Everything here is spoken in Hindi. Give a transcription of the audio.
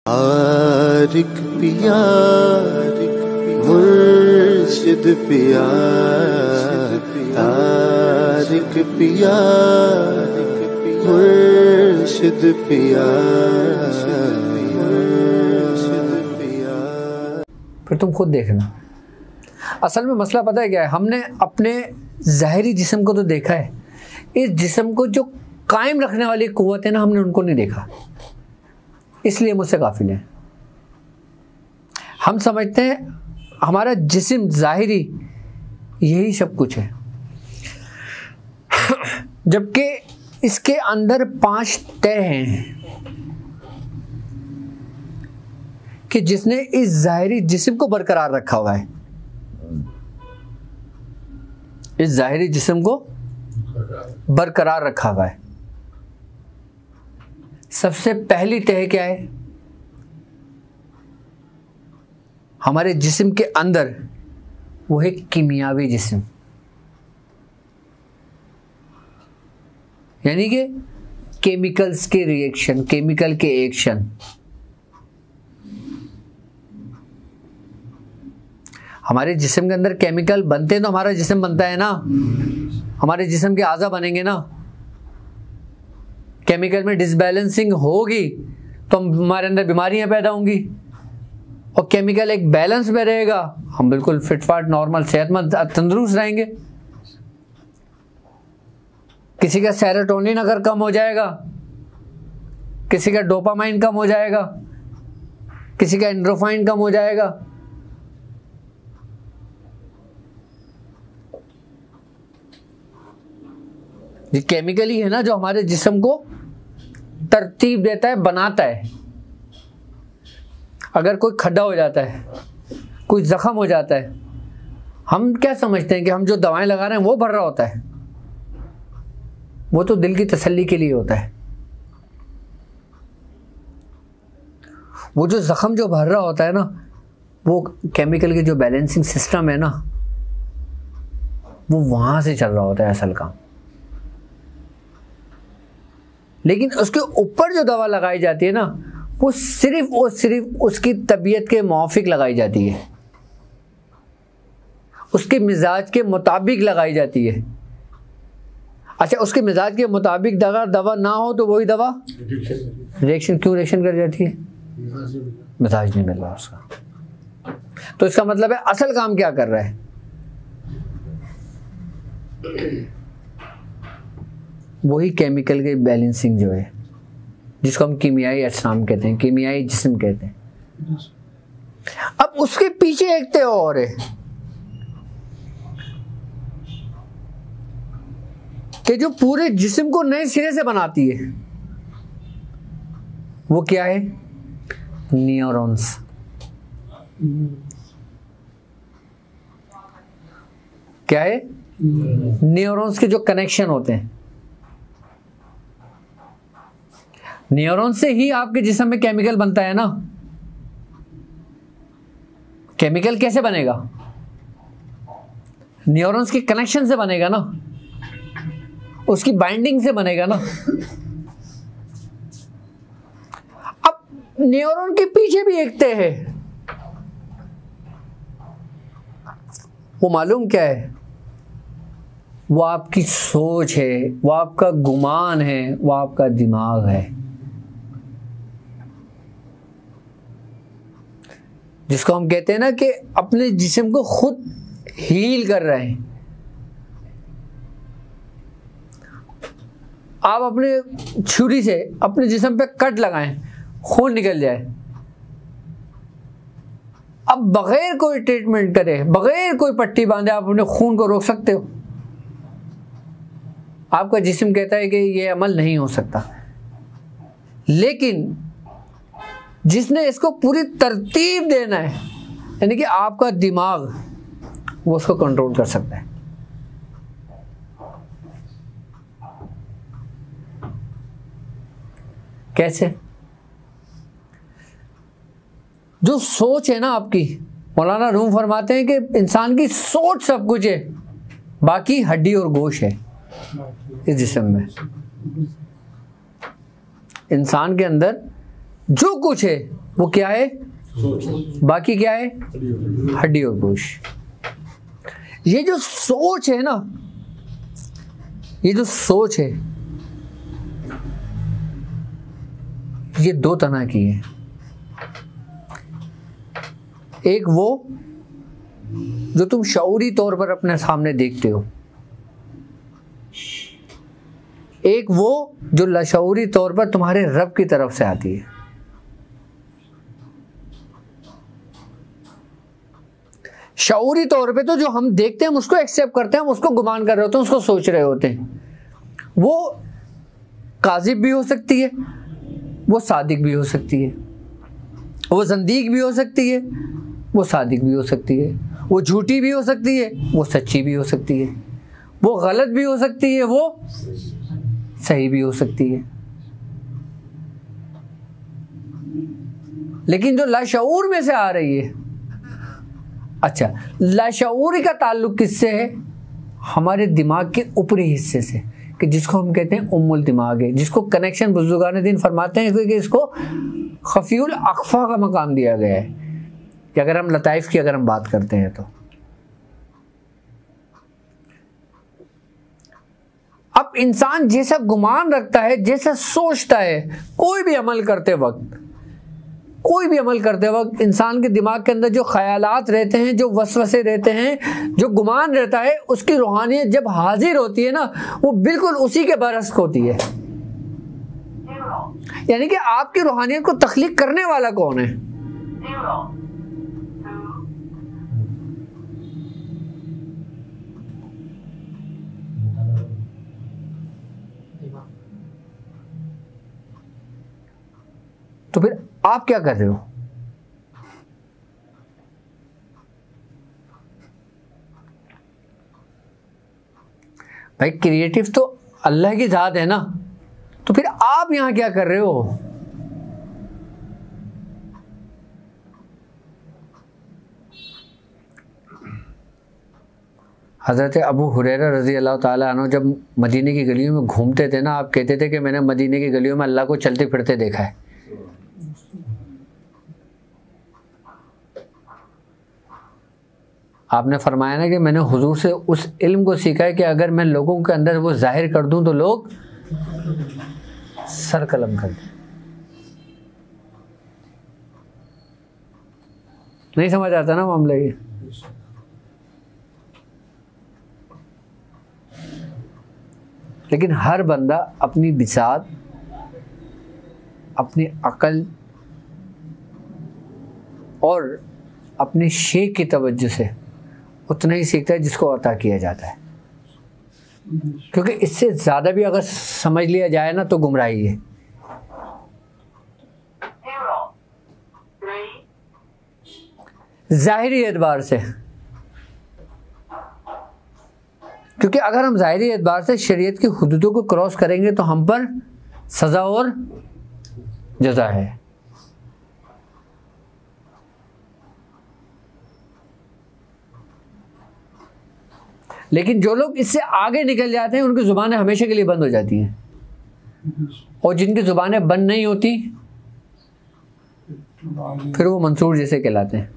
आरिक पिया मुर्शिद पिया, आरिक पिया मुर्शिद पिया। फिर तुम खुद देखना। असल में मसला पता है क्या है, हमने अपने ज़ाहिरी जिस्म को तो देखा है, इस जिस्म को जो कायम रखने वाली कुव्वत है ना, हमने उनको नहीं देखा, इसलिए मुझसे काफिल है। हम समझते हैं हमारा जिस्म ज़ाहिरी यही सब कुछ है, जबकि इसके अंदर 5 तय हैं कि जिसने इस ज़ाहिरी जिस्म को बरकरार रखा हुआ है, इस ज़ाहिरी जिस्म को बरकरार रखा हुआ है। सबसे पहली तह क्या है? हमारे जिस्म के अंदर वो है कीमियावी जिस्म, यानी कि केमिकल्स के रिएक्शन, केमिकल के एक्शन। हमारे जिस्म के अंदर केमिकल बनते हैं तो हमारा जिस्म बनता है ना, हमारे जिस्म के आज़ा बनेंगे ना। केमिकल में डिसबैलेंसिंग होगी तो हमारे अंदर बीमारियां पैदा होंगी, और केमिकल एक बैलेंस में रहेगा, हम बिल्कुल फिटफाट नॉर्मल सेहतमंद तंदुरुस्त रहेंगे। किसी का सेरोटोनिन अगर कम हो जाएगा, किसी का डोपामाइन कम हो जाएगा, किसी का एंड्रोफाइन कम हो जाएगा, ये केमिकल ही है ना जो हमारे जिस्म को तरतीब देता है, बनाता है। अगर कोई खड्डा हो जाता है, कोई जख्म हो जाता है, हम क्या समझते हैं कि हम जो दवाएं लगा रहे हैं वो भर रहा होता है, वो तो दिल की तसल्ली के लिए होता है। वो जो जख्म जो भर रहा होता है ना, वो केमिकल की जो बैलेंसिंग सिस्टम है ना, वो वहां से चल रहा होता है असल काम। लेकिन उसके ऊपर जो दवा लगाई जाती है ना, वो सिर्फ और सिर्फ उसकी तबीयत के मुआफिक लगाई जाती है, उसके मिजाज के मुताबिक लगाई जाती है। अच्छा, उसके मिजाज के मुताबिक दवा ना हो तो वही दवा रिएक्शन क्यों रिएक्शन कर जाती है? मिजाज नहीं मिल रहा उसका। तो इसका मतलब है असल काम क्या कर रहा है? वही केमिकल की बैलेंसिंग जो है, जिसको हम कीमियाई अजसाम कहते हैं, कीमियाई जिस्म कहते हैं। अब उसके पीछे एक तय और है कि जो पूरे जिस्म को नए सिरे से बनाती है, वो क्या है? न्यूरॉन्स। क्या है? न्यूरॉन्स के जो कनेक्शन होते हैं। न्यूरॉन से ही आपके जिस्म में केमिकल बनता है ना। केमिकल कैसे बनेगा? न्यूरॉन्स के कनेक्शन से बनेगा ना, उसकी बाइंडिंग से बनेगा ना। अब न्यूरॉन के पीछे भी एक तय है, वो मालूम क्या है? वो आपकी सोच है, वो आपका गुमान है, वो आपका दिमाग है, जिसको हम कहते हैं ना कि अपने जिस्म को खुद हील कर रहे हैं। आप अपने छुरी से अपने जिस्म पे कट लगाएं, खून निकल जाए, अब बगैर कोई ट्रीटमेंट करे, बगैर कोई पट्टी बांधे आप अपने खून को रोक सकते हो? आपका जिस्म कहता है कि ये अमल नहीं हो सकता। लेकिन जिसने इसको पूरी तरतीब देना है, यानी कि आपका दिमाग, वो उसको कंट्रोल कर सकता है। कैसे? जो सोच है ना आपकी, मौलाना रूम फरमाते हैं कि इंसान की सोच सब कुछ है, बाकी हड्डी और गोश्त है इस जिस्म में। इंसान के अंदर जो कुछ है वो क्या है? बाकी क्या है? हड्डी और गोश्त। ये जो सोच है ना, ये जो सोच है, ये दो तरह की है। एक वो जो तुम शऊरी तौर पर अपने सामने देखते हो, एक वो जो लाशऊरी तौर पर तुम्हारे रब की तरफ से आती है। शऊरी तौर पे तो जो हम देखते हैं हम उसको एक्सेप्ट करते हैं, हम उसको गुमान कर रहे होते हैं, उसको सोच रहे होते हैं। वो काजिब भी हो सकती है, वो सादिक भी हो सकती है, वो ज़ंदीक भी हो सकती है, वो सादिक भी हो सकती है, वो झूठी भी हो सकती है, वो सच्ची भी हो सकती है, वो गलत भी हो सकती है, वो सही भी हो सकती है। लेकिन जो लाशऊर में से आ रही है, अच्छा, लाशऊरी का ताल्लुक किससे है? हमारे दिमाग के ऊपरी हिस्से से, कि जिसको हम कहते हैं उम्मुल दिमाग है, जिसको कनेक्शन बुजुर्गान दीन फरमाते हैं कि इसको खफीउल अख्फा का मकाम दिया गया है, कि अगर हम लताइफ की अगर हम बात करते हैं तो। अब इंसान जैसा गुमान रखता है, जैसा सोचता है, कोई भी अमल करते वक्त इंसान के दिमाग के अंदर जो ख्यालात रहते हैं, जो वसवसे रहते हैं, जो गुमान रहता है, उसकी रूहानियत जब हाजिर होती है ना, वो बिल्कुल उसी के बरस होती है। यानी कि आपकी रूहानियत को तख्लीक करने वाला कौन है? तो फिर आप क्या कर रहे हो? भाई क्रिएटिव तो अल्लाह की जात है ना, तो फिर आप यहां क्या कर रहे हो? हज़रत अबू हुरैरा रज़ी अल्लाह ताला अन्हु जब मदीने की गलियों में घूमते थे ना, आप कहते थे कि मैंने मदीने की गलियों में अल्लाह को चलते फिरते देखा है। आपने फरमाया ना कि मैंने हुजूर से उस इल्म को सीखा है कि अगर मैं लोगों के अंदर वो जाहिर कर दूं तो लोग सर कलम कर दें। नहीं समझ आता ना मामला ये। लेकिन हर बंदा अपनी बिसात, अपनी अकल और अपने शेख की तवज्जो से उतना ही सीखता है जिसको अता किया जाता है, क्योंकि इससे ज़्यादा भी अगर समझ लिया जाए ना तो गुमराही है। ज़ाहिरी एतबार से, क्योंकि अगर हम ज़ाहिरी एतबार से शरीयत की हुदूदों को क्रॉस करेंगे तो हम पर सज़ा और जज़ा है। लेकिन जो लोग इससे आगे निकल जाते हैं उनकी ज़ुबानें हमेशा के लिए बंद हो जाती हैं, और जिनकी ज़ुबानें बंद नहीं होती फिर वो मंसूर जैसे कहलाते हैं।